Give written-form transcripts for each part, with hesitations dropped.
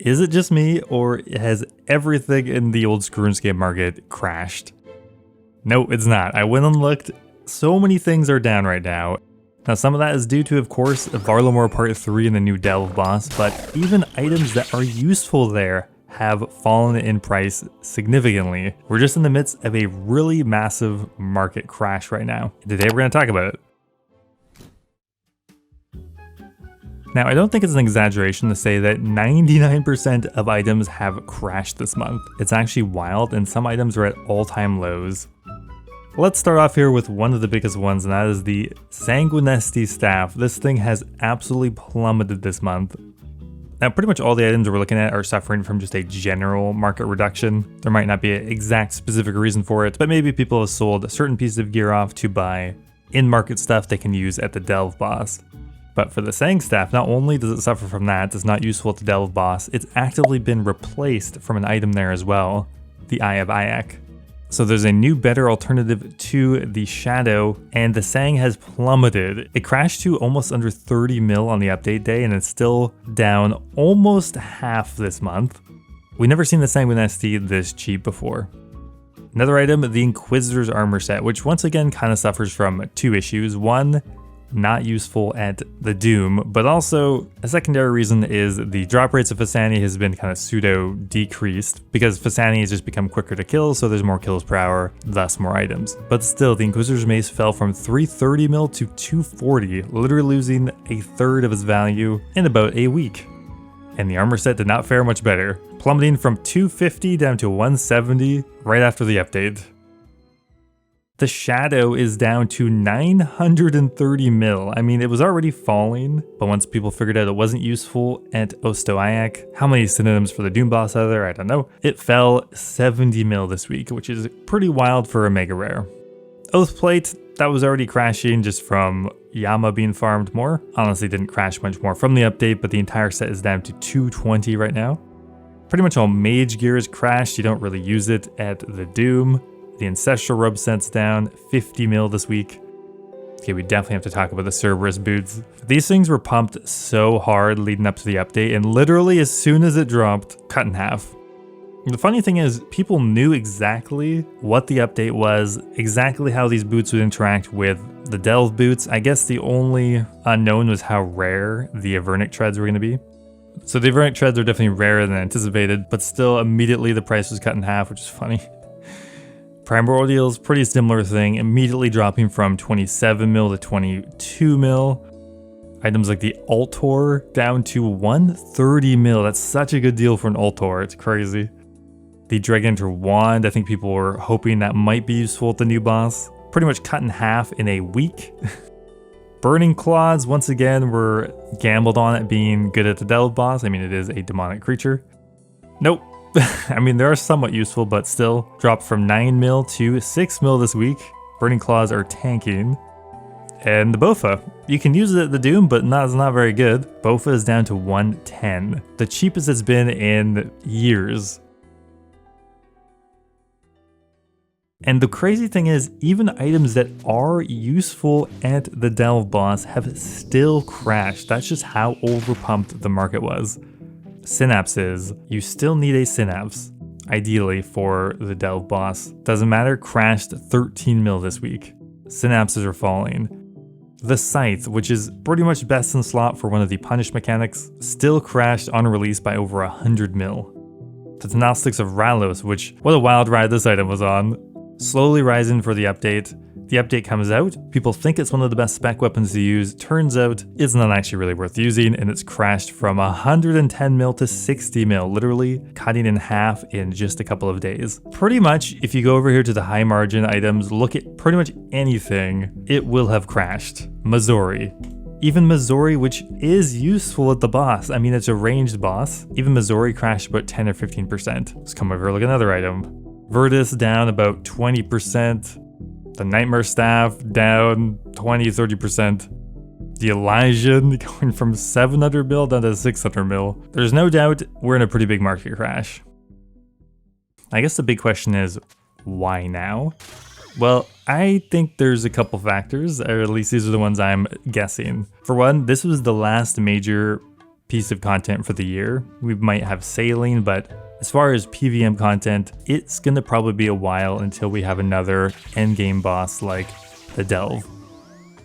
Is it just me, or has everything in the old school RuneScape market crashed? No, it's not. I went and looked. So many things are down right now. Now, some of that is due to, of course, Varlamore Part 3 and the new Delve boss, but even items that are useful there have fallen in price significantly. We're just in the midst of a really massive market crash right now. Today we're going to talk about it. Now, I don't think it's an exaggeration to say that 99% of items have crashed this month. It's actually wild, and some items are at all-time lows. Let's start off here with one of the biggest ones, and that is the Sanguinesti staff. This thing has absolutely plummeted this month. Now, pretty much all the items we're looking at are suffering from just a general market reduction. There might not be an exact specific reason for it, but maybe people have sold a certain piece of gear off to buy in-market stuff they can use at the Delve boss. But for the Sang staff, not only does it suffer from that, it's not useful at the Delve boss, it's actively been replaced from an item there as well, the Eye of Ayak. So there's a new, better alternative to the Shadow, and the Sang has plummeted. It crashed to almost under 30 mil on the update day, and it's still down almost half this month. We've never seen the Sanguinesti this cheap before. Another item, the Inquisitor's Armor Set, which once again kind of suffers from two issues. One, not useful at the Doom, but also a secondary reason is the drop rates of Fasani has been kind of pseudo decreased because Fasani has just become quicker to kill, so there's more kills per hour, thus more items. But still, the Inquisitor's Mace fell from 330 mil to 240, literally losing a third of its value in about a week. And the armor set did not fare much better, plummeting from 250 down to 170 right after the update. The Shadow is down to 930 mil. I mean, it was already falling, but once people figured out it wasn't useful at Ostoayak, how many synonyms for the Doom boss are there? I don't know. It fell 70 mil this week, which is pretty wild for a mega rare. Oathplate, that was already crashing just from Yama being farmed more. Honestly, didn't crash much more from the update, but the entire set is down to 220 right now. Pretty much all mage gear is crashed. You don't really use it at the Doom. The Ancestral Robe set's down 50 mil this week. Okay, we definitely have to talk about the Cerberus boots. These things were pumped so hard leading up to the update, and literally as soon as it dropped, cut in half. The funny thing is, people knew exactly what the update was, exactly how these boots would interact with the Delve boots. I guess the only unknown was how rare the Avernic treads were going to be. So the Avernic treads are definitely rarer than anticipated, but still immediately the price was cut in half, which is funny. Primordial's pretty similar thing, immediately dropping from 27 mil to 22 mil. Items like the Altor down to 130 mil. That's such a good deal for an Altor, it's crazy. The Dragontor Wand, I think people were hoping that might be useful at the new boss. Pretty much cut in half in a week. Burning Claws, once again, were gambled on it being good at the Delve boss. I mean, it is a demonic creature. Nope. I mean, they are somewhat useful, but still dropped from 9 mil to 6 mil this week. Burning Claws are tanking. And the Bofa, you can use it at the Doom, but it's not very good. Bofa is down to 110, the cheapest it's been in years. And the crazy thing is, even items that are useful at the Delve boss have still crashed. That's just how overpumped the market was. Synapses, you still need a Synapse, ideally for the Delve boss. Doesn't matter, crashed 13 mil this week. Synapses are falling. The Scythe, which is pretty much best in slot for one of the punish mechanics, still crashed on release by over 100 mil. The Tenaciously of Ralos, which, what a wild ride this item was on, slowly rising for the update. The update comes out, people think it's one of the best spec weapons to use, turns out it's not actually really worth using, and it's crashed from 110 mil to 60 mil, literally cutting in half in just a couple of days. Pretty much, if you go over here to the high margin items, look at pretty much anything, it will have crashed. Missouri. Even Missouri, which is useful at the boss. I mean, it's a ranged boss. Even Missouri crashed about 10 or 15%. Let's come over and look at another item. Virtus down about 20%. The Nightmare Staff down 20-30%. The Elysian going from 700 mil down to 600 mil. There's no doubt we're in a pretty big market crash. I guess the big question is, why now? Well, I think there's a couple factors, or at least these are the ones I'm guessing. For one, this was the last major piece of content for the year. We might have sailing, but as far as PVM content, it's gonna probably be a while until we have another endgame boss like the Delve.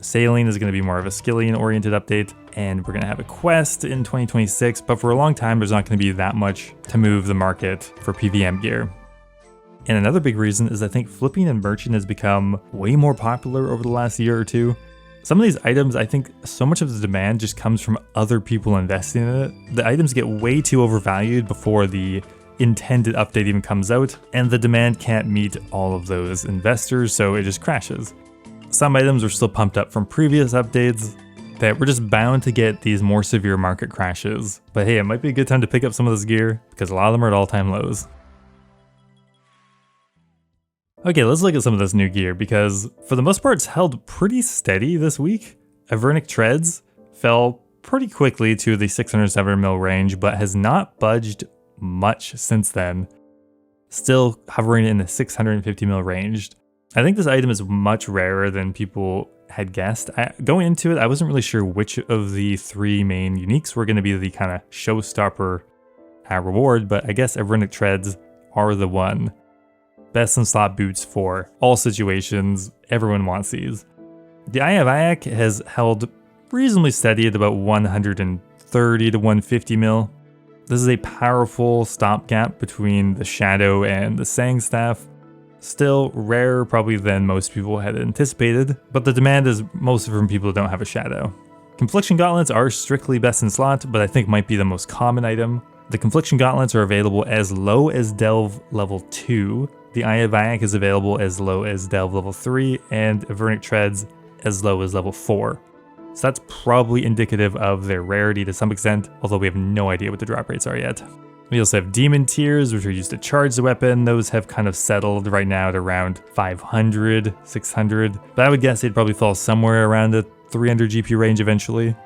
Sailing is gonna be more of a skilling oriented update, and we're gonna have a quest in 2026, but for a long time, there's not gonna be that much to move the market for PVM gear. And another big reason is I think flipping and merching has become way more popular over the last year or two. Some of these items, I think so much of the demand just comes from other people investing in it. The items get way too overvalued before the intended update even comes out, and the demand can't meet all of those investors, so it just crashes. Some items are still pumped up from previous updates that we're just bound to get these more severe market crashes. But hey, it might be a good time to pick up some of this gear because a lot of them are at all-time lows. Okay, let's look at some of this new gear because for the most part it's held pretty steady this week. Avernic Treads fell pretty quickly to the 607 mil range, but has not budged much since then. Still hovering in the 650 mil range. I think this item is much rarer than people had guessed. Going into it, I wasn't really sure which of the three main uniques were going to be the kind of showstopper reward, but I guess Avernic Treads are the one. Best in slot boots for all situations, everyone wants these. The Eye of Ayak has held reasonably steady at about 130 to 150 mil. This is a powerful stopgap between the Shadow and the Sang Staff. Still rarer probably than most people had anticipated, but the demand is mostly from people who don't have a Shadow. Confliction Gauntlets are strictly best in slot, but I think might be the most common item. The Confliction Gauntlets are available as low as Delve level 2. The Eye of Ayak is available as low as Delve level 3, and Avernic Treads as low as level 4. So that's probably indicative of their rarity to some extent, although we have no idea what the drop rates are yet. We also have Demon Tiers, which are used to charge the weapon. Those have kind of settled right now at around 500, 600, but I would guess they'd probably fall somewhere around the 300 GP range eventually.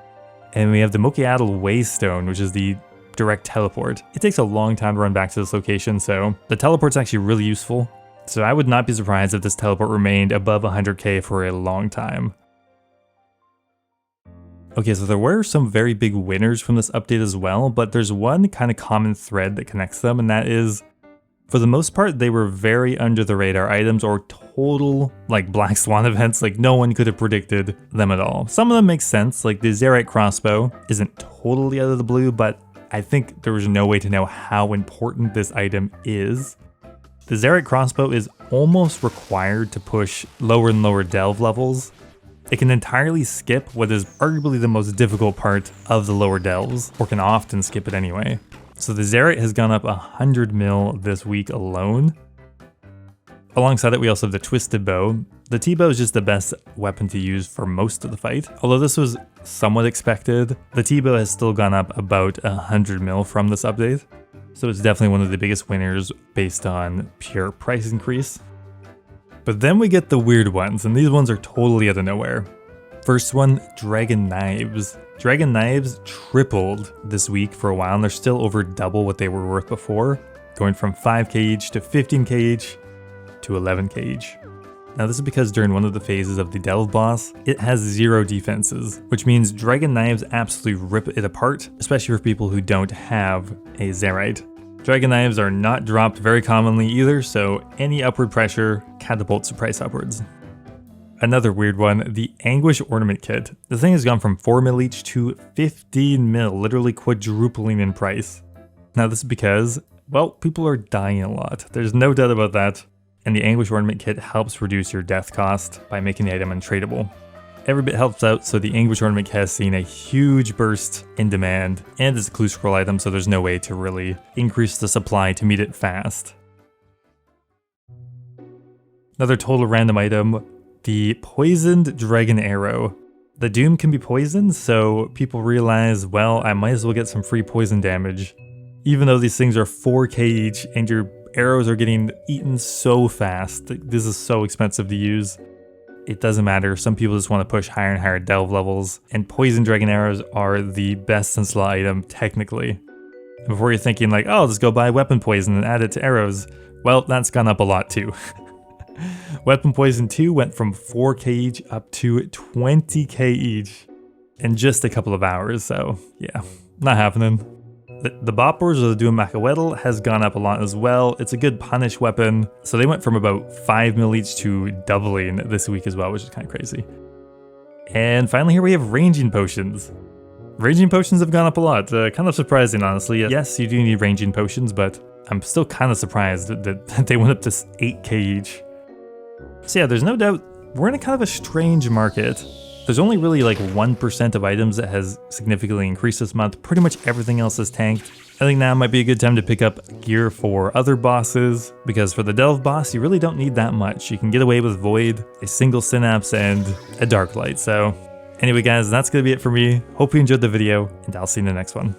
And we have the Mokiadal Waystone, which is the direct teleport. It takes a long time to run back to this location, so the teleport's actually really useful. So I would not be surprised if this teleport remained above 100k for a long time. Okay, so there were some very big winners from this update as well, but there's one kind of common thread that connects them, and that is, for the most part, they were very under the radar items or total like Black Swan events, like no one could have predicted them at all. Some of them make sense, like the Zerite crossbow isn't totally out of the blue, but I think there was no way to know how important this item is. The Zerite crossbow is almost required to push lower and lower delve levels. It can entirely skip what is arguably the most difficult part of the lower delves, or can often skip it anyway. So the Zerite has gone up 100 mil this week alone. Alongside it, we also have the Twisted Bow. The T-Bow is just the best weapon to use for most of the fight. Although this was somewhat expected, the T-Bow has still gone up about 100 mil from this update. So it's definitely one of the biggest winners based on pure price increase. But then we get the weird ones, and these ones are totally out of nowhere. First one, Dragon Knives. Dragon Knives tripled this week for a while, and they're still over double what they were worth before, going from 5k each to 15k each to 11k each. Now this is because during one of the phases of the Delve boss, it has 0 defenses, which means Dragon Knives absolutely rip it apart, especially for people who don't have a Zerite. Dragon Knives are not dropped very commonly either, so any upward pressure catapults the price upwards. Another weird one, the Anguish Ornament Kit. The thing has gone from 4 mil each to 15 mil, literally quadrupling in price. Now this is because, well, people are dying a lot. There's no doubt about that. And the Anguish Ornament Kit helps reduce your death cost by making the item untradeable. Every bit helps out, so the Anguish Ornament Kit has seen a huge burst in demand, and it's a clue scroll item, so there's no way to really increase the supply to meet it fast. Another total random item, the Poisoned Dragon Arrow. The Doom can be poisoned, so people realize, well, I might as well get some free poison damage. Even though these things are 4k each, and your arrows are getting eaten so fast, this is so expensive to use. It doesn't matter, some people just want to push higher and higher delve levels, and poison dragon arrows are the best in slot item technically. And before you're thinking like, oh, just go buy weapon poison and add it to arrows, well, that's gone up a lot too. Weapon poison 2 went from 4k each up to 20k each in just a couple of hours, so yeah, not happening. The boppers or the Mäiskivät has gone up a lot as well. It's a good punish weapon. So they went from about 5 mil each to doubling this week as well, which is kind of crazy. And finally here we have ranging potions. Ranging potions have gone up a lot. Kind of surprising, honestly. Yes, you do need ranging potions, but I'm still kind of surprised that they went up to 8k each. So yeah, there's no doubt we're in a kind of a strange market. There's only really like 1% of items that has significantly increased this month. Pretty much everything else is tanked. I think now might be a good time to pick up gear for other bosses, because for the Delve boss, you really don't need that much. You can get away with Void, a single Synapse, and a Dark Light. So anyway guys, that's going to be it for me. Hope you enjoyed the video, and I'll see you in the next one.